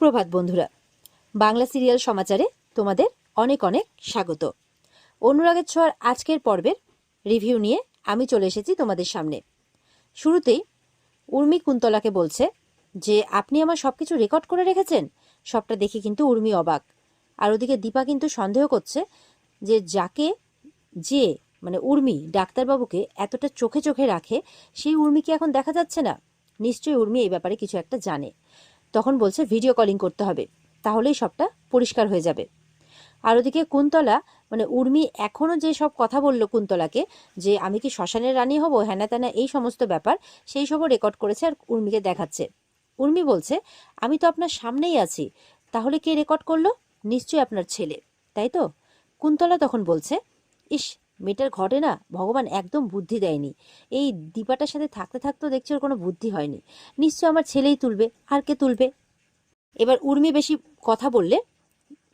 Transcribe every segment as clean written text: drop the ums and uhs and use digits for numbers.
সুপ্রভাত বন্ধুরা, বাংলা সিরিয়াল সমাচারে তোমাদের অনেক অনেক স্বাগত। অনুরাগের ছোঁয়ার আজকের পর্বের রিভিউ নিয়ে আমি চলে এসেছি তোমাদের সামনে। শুরুতেই উর্মি কুন্তলাকে বলছে যে আপনি আমার সব কিছু রেকর্ড করে রেখেছেন। সবটা দেখে কিন্তু উর্মি অবাক। আর ওদিকে দীপা কিন্তু সন্দেহ করছে যে যে মানে উর্মি ডাক্তারবাবুকে এতটা চোখে চোখে রাখে, সেই উর্মিকে এখন দেখা যাচ্ছে না। নিশ্চয়ই উর্মি এই ব্যাপারে কিছু একটা জানে। তখন বলছে ভিডিও কলিং করতে হবে, তাহলেই সবটা পরিষ্কার হয়ে যাবে। আর ওদিকে কুন্তলা মানে উর্মি এখনও যে সব কথা বলল কুন্তলাকে, যে আমি কি শ্মশানের রানী হব, হ্যানা ত্যানা, এই সমস্ত ব্যাপার, সেই সবও রেকর্ড করেছে আর উর্মিকে দেখাচ্ছে। উর্মি বলছে আমি তো আপনার সামনেই আছি, তাহলে কে রেকর্ড করলো? নিশ্চয়ই আপনার ছেলে, তাই তো? কুন্তলা তখন বলছে ইস, মেয়েটার ঘটে না, ভগবান একদম বুদ্ধি দেয়নি। এই দীপাটার সাথে থাকতে থাকতেও দেখছি ওর কোনো বুদ্ধি হয়নি। নিশ্চয় আমার ছেলেই তুলবে, আর কে তুলবে? এবার উর্মি বেশি কথা বললে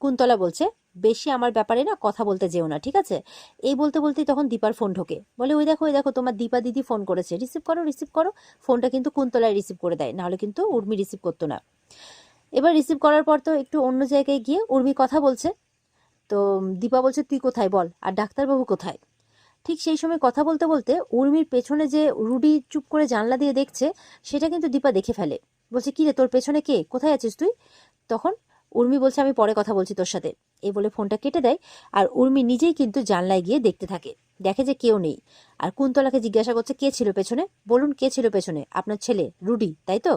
কুন্তলা বলছে বেশি আমার ব্যাপারে না কথা বলতে যেও না, ঠিক আছে? এই বলতে বলতেই তখন দীপার ফোন ঢোকে। বলে ওই দেখো তোমার দীপা দিদি ফোন করেছে, রিসিভ করো রিসিভ করো। ফোনটা কিন্তু কুন্তলায় রিসিভ করে দেয়, নাহলে কিন্তু উর্মি রিসিভ করতো না। এবার রিসিভ করার পর তো একটু অন্য জায়গায় গিয়ে উর্মি কথা বলছে। তো দীপা বলছে তুই কোথায় বল, আর ডাক্তারবাবু কোথায়? ঠিক সেই সময় কথা বলতে বলতে উর্মির পেছনে যে রুডি চুপ করে জানলা দিয়ে দেখছে, সেটা কিন্তু দীপা দেখে ফেলে। বলছে কি রে, তোর পেছনে কে, কোথায় আছিস তুই? তখন উর্মি বলছে আমি পরে কথা বলছি তোর সাথে, এই বলে ফোনটা কেটে দেয়। আর উর্মি নিজেই কিন্তু জানলায় গিয়ে দেখতে থাকে, দেখে যে কেউ নেই। আর কুন্তলাকে জিজ্ঞাসা করছে কে ছিল পেছনে, বলুন কে ছিল পেছনে? আপনার ছেলে রুডি, তাই তো?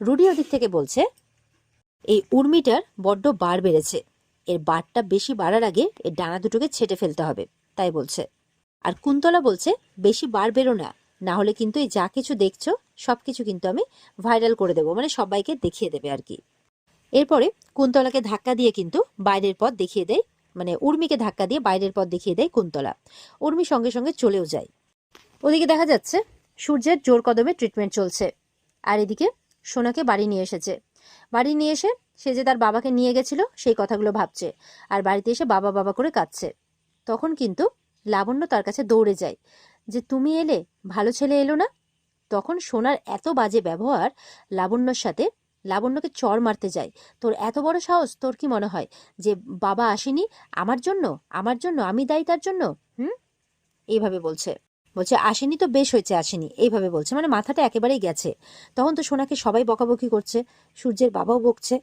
রুডি ওদিক থেকে বলছে এই উর্মিটার বড্ড বার বেড়েছে, এর বারটা বেশি বাড়ার আগে এর ডানা দুটোকে ছেটে ফেলতে হবে, তাই বলছে। আর কুন্তলা বলছে বেশি বার বেরো না, না হলে কিন্তু এই যা কিছু দেখছো সবকিছু কিন্তু আমি ভাইরাল করে দেবো, মানে সবাইকে দেখিয়ে দেবে আর কি। এরপরে কুন্তলাকে ধাক্কা দিয়ে কিন্তু বাইরের পথ দেখিয়ে দেয়, মানে উর্মিকে ধাক্কা দিয়ে বাইরের পথ দেখিয়ে দেয় কুন্তলা। উর্মি সঙ্গে সঙ্গে চলেও যায়। ওদিকে দেখা যাচ্ছে সূর্যের জোর কদমে ট্রিটমেন্ট চলছে। আর এদিকে সোনাকে বাড়ি নিয়ে এসেছে। বাড়ি নিয়ে এসে সে যে তার বাবাকে নিয়ে গেছিল সেই কথাগুলো ভাবছে, আর বাড়িতে এসে বাবা বাবা করে কাঁদছে। তখন কিন্তু লাবণ্য তার কাছে দৌড়ে যায় যে তুমি এলে, ভালো ছেলে এলো না। তখন সোনার এত বাজে ব্যবহার লাবণ্যর সাথে, লাবণ্যকে চড় মারতে যায়। তোর এত বড় সাহস, তোর কি মনে হয় যে বাবা আসেনি আমার জন্য, আমার জন্য আমি দায়ী তার জন্য? এইভাবে বলছে। বলছে আসেনি তো বেশ হয়েছে আসেনি, এইভাবে বলছে, মানে মাথাটা একেবারেই গেছে। তখন তো সোনাকে সবাই বকাবকি করছে, সূর্যের বাবাও বকছে।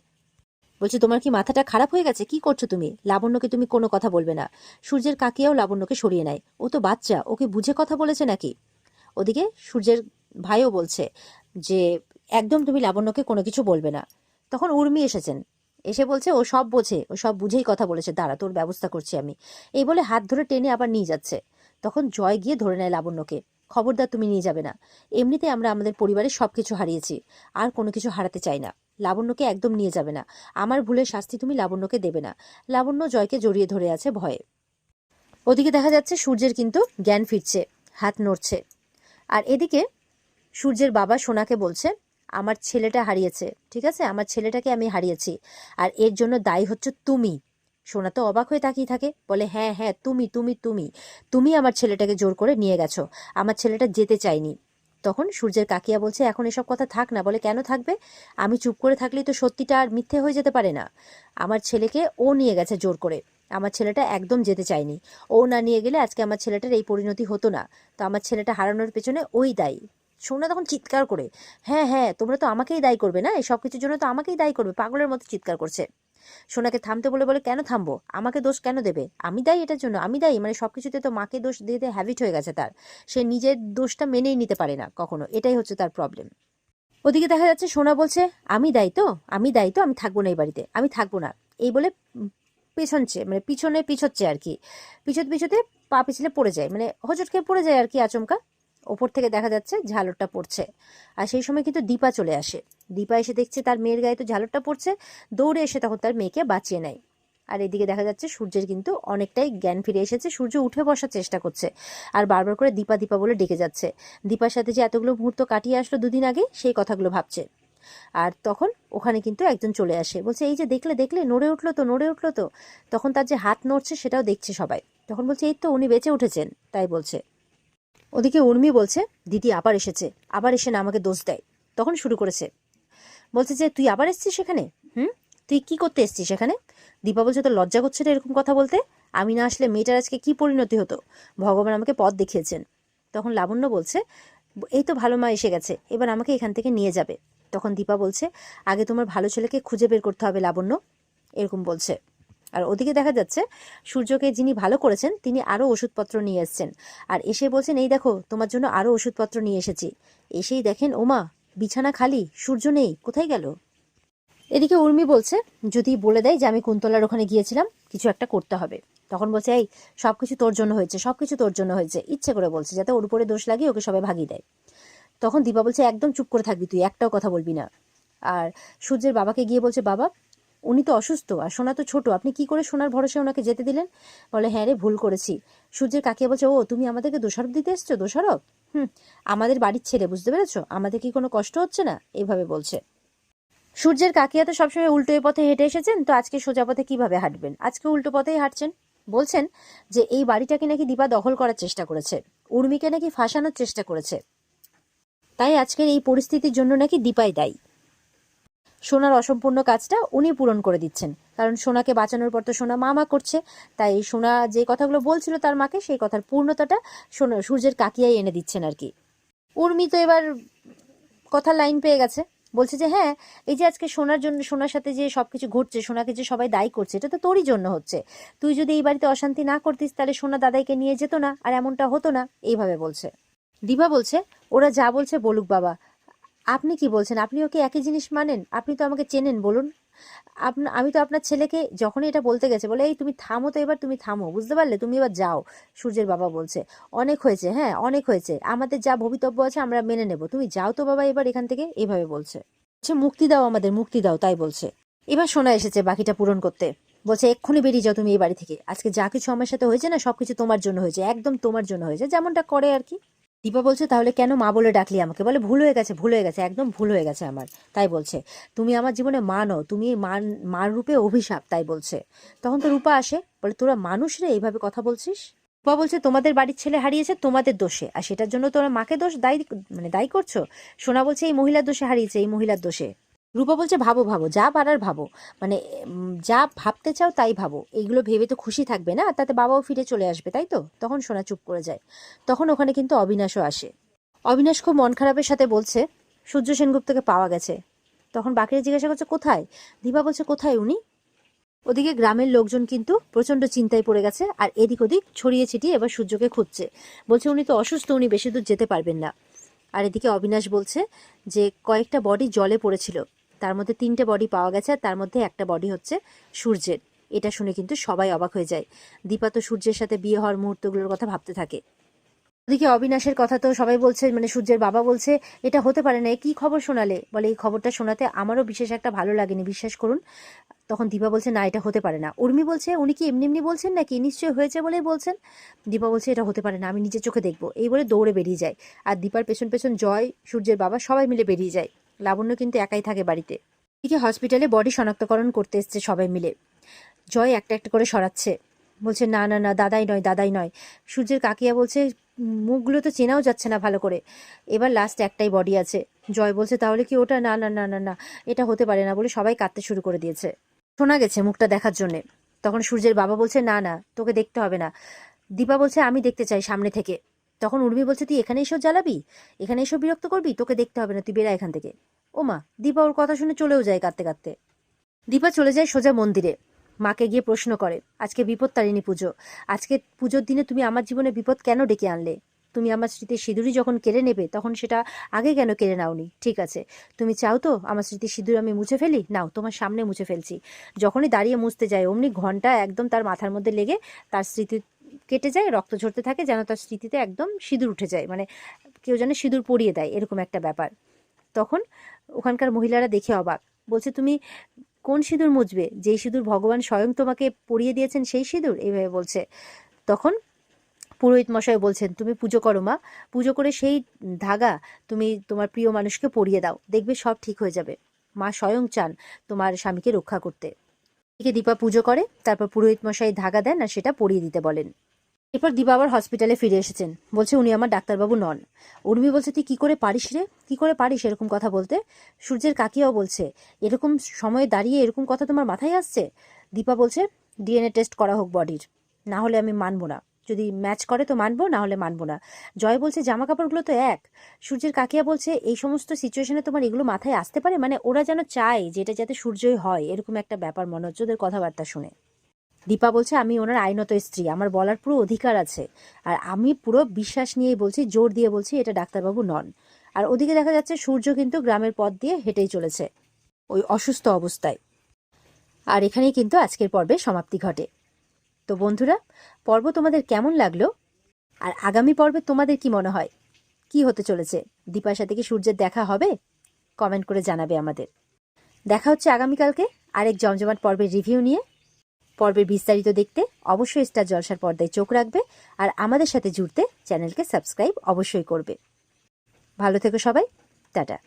বলছে তোমার কি মাথাটা খারাপ হয়ে গেছে, কি করছো তুমি? লাবণ্যকে তুমি কোনো কথা বলবে না। সূর্যের কাকিয়াও লাবণ্যকে সরিয়ে নেয়, ও তো বাচ্চা, ওকে বুঝে কথা বলেছে নাকি? ওদিকে সূর্যের ভাইও বলছে যে একদম তুমি লাবণ্যকে কোনো কিছু বলবে না। তখন উর্মি এসেছেন, এসে বলছে ও সব বোঝে, ও সব বুঝেই কথা বলেছে, দাঁড়া তোর ব্যবস্থা করছি আমি, এই বলে হাত ধরে টেনে আবার নিয়ে যাচ্ছে। তখন জয় গিয়ে ধরে নেয় লাবণ্যকে, খবরদার তুমি নিয়ে যাবে না, এমনিতে আমরা আমাদের পরিবারের সব কিছু হারিয়েছি, আর কোনো কিছু হারাতে চাই না, লাবণ্যকে একদম নিয়ে যাবে না, আমার ভুলের শাস্তি তুমি লাবণ্যকে দেবে না। লাবণ্য জয়কে জড়িয়ে ধরে আছে ভয়ে। ওদিকে দেখা যাচ্ছে সূর্যের কিন্তু জ্ঞান ফিরছে, হাত নড়ছে। আর এদিকে সূর্যের বাবা সোনাকে বলছে আমার ছেলেটা হারিয়েছে, ঠিক আছে, আমার ছেলেটাকে আমি হারিয়েছি, আর এর জন্য দায়ী হচ্ছে তুমি। সোনা তো অবাক হয়ে তাকিয়ে থাকে, বলে হ্যাঁ হ্যাঁ তুমি তুমি তুমি তুমি আমার ছেলেটাকে জোর করে নিয়ে গেছো, আমার ছেলেটা যেতে চায়নি। তখন সূর্যের কাকিয়া বলছে এখন এসব কথা থাক না। বলে কেন থাকবে? আমি চুপ করে থাকলেই তো সত্যিটা আর মিথ্যে হয়ে যেতে পারে না। আমার ছেলেকে ও নিয়ে গেছে জোর করে, আমার ছেলেটা একদম যেতে চায়নি। ও না নিয়ে গেলে আজকে আমার ছেলেটার এই পরিণতি হতো না, তো আমার ছেলেটা হারানোর পেছনে ওই দায়ী। সোনা তখন চিৎকার করে হ্যাঁ হ্যাঁ তোমরা তো আমাকেই দায়ী করবে না, এই সব কিছুর জন্য তো আমাকেই দায়ী করবে, পাগলের মতো চিৎকার করছে। সোনাকে থামতে বলে বলে কেন থামবো, আমাকে দোষ কেন দেবে, আমি দায়ী এটার জন্য, আমি দায়ী, মানে সবকিছুতে তো মাকে দোষ দিয়ে দিয়ে হ্যাবিট হয়ে গেছে তার, সে নিজের দোষটা মেনেই নিতে পারে না কখনো, এটাই হচ্ছে তার প্রবলেম। ওদিকে দেখা যাচ্ছে সোনা বলছে আমি দায়ী তো, আমি দায়ী তো, আমি থাকবো না এই বাড়িতে, আমি থাকবো না, এই বলে পেছনছে, মানে পিছনে পিছোচ্ছে আর কি, পিছোতে পা পিছলে পড়ে যায়, মানে হোঁচট খেয়ে পড়ে যায় আর কি আচমকা। ওপর থেকে দেখা যাচ্ছে ঝালরটা পড়ছে। আর সেই সময় কিন্তু দীপা চলে আসে। দীপা এসে দেখছে তার মেয়ের গায়ে তো ঝালরটা পড়ছে, দৌড়ে এসে তখন তার মেয়েকে বাঁচিয়ে নেয়। আর এদিকে দেখা যাচ্ছে সূর্যের কিন্তু অনেকটাই জ্ঞান ফিরে এসেছে, সূর্য উঠে বসার চেষ্টা করছে, আর বারবার করে দীপা দীপা বলে ডেকে যাচ্ছে। দীপার সাথে যে এতগুলো মুহূর্ত কাটিয়ে আসলো দুদিন আগে, সেই কথাগুলো ভাবছে। আর তখন ওখানে কিন্তু একজন চলে আসে, বলছে এই যে দেখলে দেখলে নড়ে উঠলো তো, নড়ে উঠলো তো। তখন তার যে হাত নড়ছে সেটাও দেখছে সবাই। তখন বলছে এই তো উনি বেঁচে উঠেছেন, তাই বলছে। ওদিকে উর্মি বলছে দিদি আবার এসেছে, আবার এসে না আমাকে দোষ দেয়। তখন শুরু করেছে, বলছে যে তুই আবার এসেছিস সেখানে, হুম, তুই কি করতে এসছিস এখানে? দীপা বলছে, তো লজ্জা করছে না এরকম কথা বলতে? আমি না আসলে মেয়েটার আজকে কি পরিণতি হতো, ভগবান আমাকে পথ দেখিয়েছেন। তখন লাবণ্য বলছে, এই তো ভালো মা এসে গেছে, এবার আমাকে এখান থেকে নিয়ে যাবে। তখন দীপা বলছে, আগে তোমার ভালো ছেলেকে খুঁজে বের করতে হবে লাবণ্য, এরকম বলছে। আর ওদিকে দেখা যাচ্ছে সূর্যকে যিনি ভালো করেছেন তিনি আরও ওষুধপত্র নিয়ে এসছেন, আর এসে বলছেন, এই দেখো তোমার জন্য আরও ওষুধপত্র নিয়ে এসেছি। এসেই দেখেন, ওমা বিছানা খালি, সূর্য নেই, কোথায় গেল? এদিকে উর্মি বলছে, যদি বলে দেয় যে আমি কুন্তলার ওখানে গিয়েছিলাম, কিছু একটা করতে হবে। তখন বলছে, এই সবকিছু তোর জন্য হয়েছে, সবকিছু তোর জন্য হয়েছে, ইচ্ছে করে বলছে যাতে ওর উপরে দোষ লাগিয়ে ওকে সবাই ভাগিয়ে দেয়। তখন দীপা বলছে, একদম চুপ করে থাকবি তুই, একটাও কথা বলবি না। আর সূর্যের বাবাকে গিয়ে বলছে, বাবা উনি তো অসুস্থ আর সোনা তো ছোট, আপনি কি করে সোনার ভরসায় ওনাকে যেতে দিলেন? বলে, হ্যাঁ রে, ভুল করেছি। সূর্যের কাকিয়া বলছে, ও তুমি আমাদেরকে দোষারোপ দিতে এসছো? দোষারোপ? আমাদের বাড়ির ছেলে, বুঝতে পেরেছো? আমাদের কি কোনো কষ্ট হচ্ছে না? এইভাবে বলছে। সূর্যের কাকিয়া তো সবসময় উল্টো পথে হেঁটে এসেছেন, তো আজকে সোজা পথে কিভাবে হাঁটবেন? আজকে উল্টো পথেই হাঁটছেন। বলছেন যে এই বাড়িটাকে নাকি দীপা দখল করার চেষ্টা করেছে, উর্মিকে নাকি ফাঁসানোর চেষ্টা করেছে, তাই আজকের এই পরিস্থিতির জন্য নাকি দীপাই দায়ী। সোনার অসম্পূর্ণ কাজটা উনি পূরণ করে দিচ্ছেন, কারণ সোনাকে বাঁচানোর পর তো সোনা মা করছে, তাই সোনা যে কথাগুলো বলছিল তার মাকে, সেই কথার পূর্ণতাটা সূর্যের কাকিয়াই এনে দিচ্ছেন আর কি। উর্মি তো এবার কথার লাইন পেয়ে গেছে, বলছে যে হ্যাঁ, এই যে আজকে সোনার জন্য, সোনার সাথে যে সবকিছু ঘটছে, সোনাকে যে সবাই দায়ী করছে, এটা তো তোরই জন্য হচ্ছে। তুই যদি এই বাড়িতে অশান্তি না করতিস তাহলে সোনা দাদাইকে নিয়ে যেত না, আর এমনটা হতো না, এইভাবে বলছে। দিবা বলছে, ওরা যা বলছে বলুক বাবা, আপনি কি বলছেন? আপনি ওকে একই জিনিস মানেন? আপনি তো আমাকে চেনেন, বলুন। আমি তো আপনার ছেলেকে যখনই এটা বলতে গেছে, বলে, এই তুমি থামো তো, এবার তুমি থামো, বুঝতে পারলে, তুমি এবার যাও। সূর্যের বাবা বলছে, অনেক হয়েছে, হ্যাঁ অনেক হয়েছে, আমাদের যা ভবিতব্য আছে আমরা মেনে নেব, তুমি যাও তো বাবা এবার এখান থেকে, এইভাবে বলছে। আচ্ছা, মুক্তি দাও আমাদের, মুক্তি দাও, তাই বলছে। এবার সোনা এসেছে বাকিটা পূরণ করতে, বলছে, এক্ষুনি বেরিয়ে যাও তুমি এই বাড়ি থেকে, আজকে যা কিছু আমার সাথে হয়েছে না, সবকিছু তোমার জন্য হয়েছে, একদম তোমার জন্য হয়েছে, যেমনটা করে আর কি। দীপা বলছে, তাহলে কেন মা বলে ডাকলি আমাকে? বলে, ভুল হয়ে গেছে, ভুল হয়ে গেছে, একদম ভুল হয়ে গেছে আমার, তাই বলছে। তুমি আমার জীবনে মা নও, তুমি মার রূপে অভিশাপ, তাই বলছে। তখন তো রূপা আসে, বলে, তোরা মানুষ রে, এইভাবে কথা বলছিস? রূপা বলছে, তোমাদের বাড়ির ছেলে হারিয়েছে তোমাদের দোষে, আর সেটার জন্য তোরা মাকে দোষ দায়ী, মানে দায়ী করছো। সোনা বলছে, এই মহিলার দোষে হারিয়েছে, এই মহিলার দোষে। রূপা বলছে, ভাবো ভাবো, যা পারার ভাবো, মানে যা ভাবতে চাও তাই ভাবো, এইগুলো ভেবে তো খুশি থাকবে না, তাতে বাবাও ফিরে চলে আসবে, তাই তো? তখন সোনা চুপ করে যায়। তখন ওখানে কিন্তু অবিনাশও আসে। অবিনাশ খুব মন খারাপের সাথে বলছে, সূর্য সেনগুপ্তকে পাওয়া গেছে। তখন বাকিরা জিজ্ঞাসা করছে, কোথায়? দীপা বলছে, কোথায় উনি? ওদিকে গ্রামের লোকজন কিন্তু প্রচন্ড চিন্তায় পড়ে গেছে, আর এদিক ওদিক ছড়িয়ে ছিটিয়ে এবার সূর্যকে খুঁজছে। বলছে, উনি তো অসুস্থ, উনি বেশি দূর যেতে পারবেন না। আর এদিকে অবিনাশ বলছে যে কয়েকটা বডি জলে পড়েছিল, তার মধ্যে 3টে বডি পাওয়া গেছে, আর তার মধ্যে একটা বডি হচ্ছে সূর্যের। এটা শুনে কিন্তু সবাই অবাক হয়ে যায়। দীপা তো সূর্যের সাথে বিয়ে হওয়ার মুহূর্তগুলোর কথা ভাবতে থাকে। ওদিকে অবিনাশের কথা তো সবাই বলছে, মানে সূর্যের বাবা বলছে, এটা হতে পারে না, কি খবর শোনালে? বলে, এই খবরটা শোনাতে আমারও বিশেষ একটা ভালো লাগেনি, বিশ্বাস করুন। তখন দীপা বলছে, না এটা হতে পারে না। উর্মি বলছে, উনি কি এমনি এমনি বলছেন নাকি, নিশ্চয়ই হয়েছে বলেই বলছেন। দীপা বলছে, এটা হতে পারে না, আমি নিজের চোখে দেখবো, এই বলে দৌড়ে বেরিয়ে যায়। আর দীপার পেছন পেছন জয়, সূর্যের বাবা সবাই মিলে বেরিয়ে যায়। লাবণ্য কিন্তু একাই থাকে বাড়িতে। এদিকে হসপিটালে বডি শনাক্তকরণ করতে এসছে সবাই মিলে। জয় একটা একটা করে সরাচ্ছে, বলছে, না না না, দাদাই নয়, দাদাই নয়। সূর্যের কাকিয়া বলছে, মুখগুলো তো চেনাও যাচ্ছে না ভালো করে, এবার লাস্ট একটাই বডি আছে। জয় বলছে, তাহলে কি ওটা? না না না না না, এটা হতে পারে না, বলে সবাই কাঁদতে শুরু করে দিয়েছে। শোনা গেছে মুখটা দেখার জন্যে। তখন সূর্যের বাবা বলছে, না না, তোকে দেখতে হবে না। দীপা বলছে, আমি দেখতে চাই সামনে থেকে। তখন উর্মি বলছে, তুই এখানে এসব জ্বালাবি, এখানে এসব বিরক্ত করবি, তোকে দেখতে হবে না, তুই বেরা এখান থেকে। ওমা, দীপা ওর কথা শুনে চলেও যায় কাঁদতে কাঁদতে। দীপা চলে যায় সোজা মন্দিরে, মাকে গিয়ে প্রশ্ন করে, আজকে বিপত্তারিণী পুজো, আজকে পুজোর দিনে তুমি আমার জীবনে বিপদ কেন ডেকে আনলে? তুমি আমার স্মৃতির সিঁদুরই যখন কেড়ে নেবে, তখন সেটা আগে কেন কেড়ে নাওনি? ঠিক আছে, তুমি চাও তো আমার স্মৃতির সিঁদুর আমি মুছে ফেলি? নাও, তোমার সামনে মুছে ফেলছি। যখনই দাঁড়িয়ে মুছতে যায়, অমনি ঘন্টা একদম তার মাথার মধ্যে লেগে তার স্মৃতি কেটে যায়, রক্ত ঝরতে থাকে, যেন তার স্মৃতিতে একদম সিঁদুর উঠে যায়, মানে কেউ যেন সিঁদুর পরিয়ে দেয়, এরকম একটা ব্যাপার। তখন ওখানকার মহিলারা দেখে অবাক, বলছে, তুমি কোন সিঁদুর মুছবে? যেই সিঁদুর ভগবান স্বয়ং তোমাকে পরিয়ে দিয়েছেন, সেই সিঁদুর? এইভাবে বলছে। তখন পুরোহিত মশাই বলছেন, তুমি পুজো করো মা, পুজো করে সেই ধাগা তুমি তোমার প্রিয় মানুষকে পরিয়ে দাও, দেখবে সব ঠিক হয়ে যাবে। মা স্বয়ং চান তোমার স্বামীকে রক্ষা করতে। এদিকে দীপা পুজো করে, তারপর পুরোহিত মশাই ধাগা দেন আর সেটা পরিয়ে দিতে বলেন। এরপর দীপা আবার হসপিটালে ফিরে এসেছেন, বলছে উনি আমার ডাক্তারবাবু নন। উর্মি বলছে তুই কী করে পারিস রে, কী করে পারিস এরকম কথা বলতে? সূর্যের কাকিয়াও বলছে এরকম সময়ে দাঁড়িয়ে এরকম কথা তোমার মাথায় আসছে? দীপা বলছে ডিএনএ টেস্ট করা হোক বডির, না হলে আমি মানবো না, যদি ম্যাচ করে তো মানবো, না হলে মানবো না। জয় বলছে জামা কাপড়গুলো তো এক। সূর্যের কাকিয়া বলছে এই সমস্ত সিচুয়েশনে তোমার এগুলো মাথায় আসতে পারে, মানে ওরা যেন চায় যে এটা যাতে সূর্যই হয়, এরকম একটা ব্যাপার মনে হচ্ছে ওদের কথাবার্তা শুনে। দীপা বলছে আমি ওনার আইনত স্ত্রী, আমার বলার পুরো অধিকার আছে, আর আমি পুরো বিশ্বাস নিয়েই বলছি, জোর দিয়ে বলছি এটা ডাক্তারবাবু নন। আর ওদিকে দেখা যাচ্ছে সূর্য কিন্তু গ্রামের পথ দিয়ে হেঁটেই চলেছে ওই অসুস্থ অবস্থায়। আর এখানেই কিন্তু আজকের পর্বের সমাপ্তি ঘটে। তো বন্ধুরা, পর্ব তোমাদের কেমন লাগলো, আর আগামী পর্বে তোমাদের কি মনে হয় কি হতে চলেছে? দীপার সাথে কি সূর্যের দেখা হবে? কমেন্ট করে জানাবে আমাদের। দেখা হচ্ছে আগামীকালকে আরেক জমজমাট পর্বের রিভিউ নিয়ে। পর্বের বিস্তারিত দেখতে অবশ্যই স্টার জলসার পর্দায় চোখ রাখবে, আর আমাদের সাথে জুড়তে চ্যানেলকে সাবস্ক্রাইব অবশ্যই করবে। ভালো থেকো সবাই, টাটা।